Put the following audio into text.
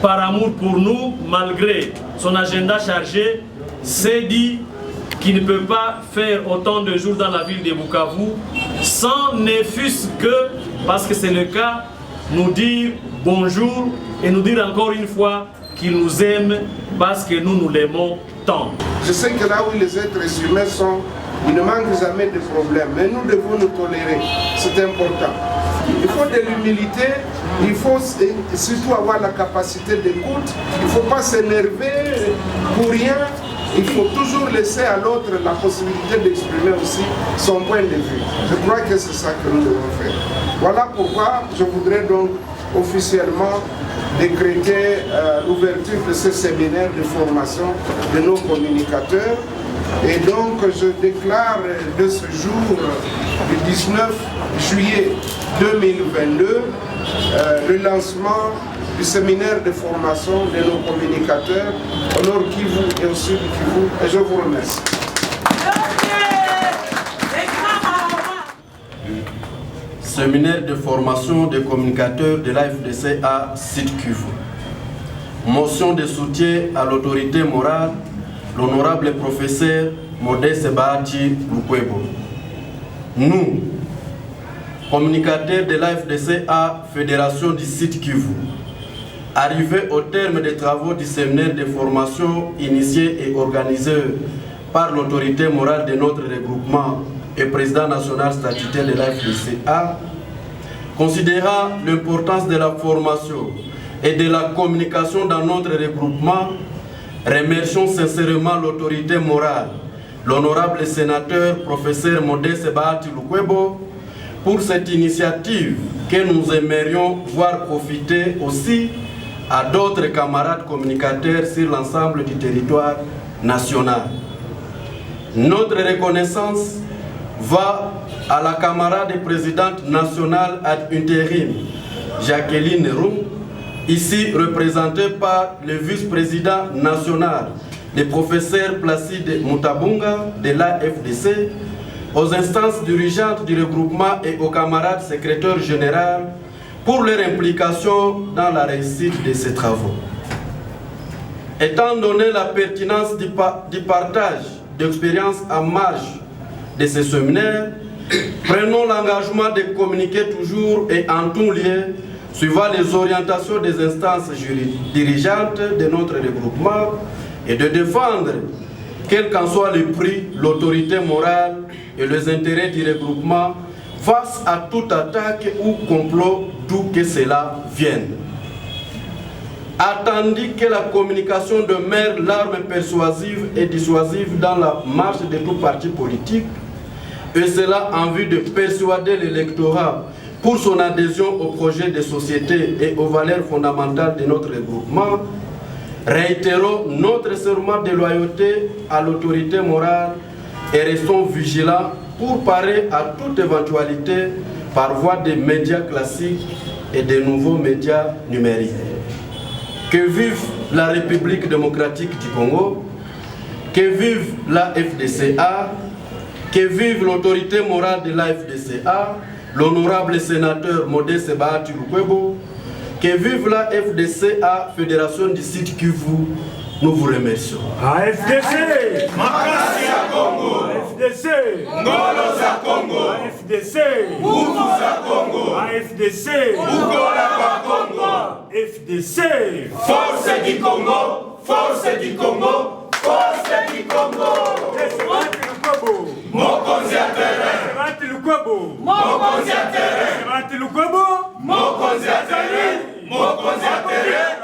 par amour pour nous, malgré son agenda chargé, s'est dit qu'il ne peut pas faire autant de jours dans la ville de Bukavu sans ne fût-ce que, parce que c'est le cas, nous dire bonjour et nous dire encore une fois qu'il nous aime parce que nous l'aimons tant. Je sais que là où les êtres humains sont, il ne manque jamais de problèmes, mais nous devons nous tolérer, c'est important. Il faut de l'humilité, il faut surtout avoir la capacité d'écoute, il ne faut pas s'énerver pour rien, il faut toujours laisser à l'autre la possibilité d'exprimer aussi son point de vue. Je crois que c'est ça que nous devons faire. Voilà pourquoi je voudrais donc officiellement décréter l'ouverture de ce séminaire de formation de nos communicateurs. Et donc je déclare de ce jour, du 19 juillet 2022, le lancement du séminaire de formation de nos communicateurs au Nord Kivu et au Sud Kivu. Et je vous remercie. Séminaire de formation des communicateurs de l'AFDC à Sud Kivu. Motion de soutien à l'autorité morale, l'honorable professeur Modeste Bahati Lukwebo. Nous, communicateurs de l'AFDC à Fédération du Sud Kivu, arrivés au terme des travaux du séminaire de formation initié et organisé par l'autorité morale de notre regroupement et président national statutaire de l'AFDCA, considérant l'importance de la formation et de la communication dans notre regroupement, remercions sincèrement l'autorité morale, l'honorable sénateur professeur Modeste Bahati Lukwebo, pour cette initiative que nous aimerions voir profiter aussi à d'autres camarades communicateurs sur l'ensemble du territoire national. Notre reconnaissance va à la camarade présidente nationale ad intérim, Jacqueline Roux, ici représentée par le vice-président national, le professeur Placide Mutabunga de l'AFDC, aux instances dirigeantes du regroupement et aux camarades secrétaires généraux pour leur implication dans la réussite de ces travaux. Étant donné la pertinence du partage d'expériences en marge de ces séminaires, prenons l'engagement de communiquer toujours et en tout lieu, suivant les orientations des instances dirigeantes de notre regroupement et de défendre, quel qu'en soit le prix, l'autorité morale et les intérêts du regroupement face à toute attaque ou complot, d'où que cela vienne. Attendu que la communication demeure l'arme persuasive et dissuasive dans la marche de tout parti politique, et cela en vue de persuader l'électorat pour son adhésion au projet de société et aux valeurs fondamentales de notre regroupement, réitérons notre serment de loyauté à l'autorité morale et restons vigilants pour parer à toute éventualité par voie des médias classiques et des nouveaux médias numériques. Que vive la République démocratique du Congo, que vive la FDCA, que vive l'autorité morale de la FDCA, l'honorable sénateur Modeste Bahati Lukwebo, que vive la FDCA, Fédération du Sud Kivu, nous vous remercions. AFDC Makasi ya Congo, AFDC Ngolo za Congo, AFDC Butu za Congo, AFDC Bukola kwa Congo, FDC Force du Congo, Force du Congo, Force du Congo. Mokonzi ya terrain, Bahati Lukwebo, Mokonzi ya terrain, Bahati Lukwebo, Mokonzi ya terrain, Mokonzi ya terrain.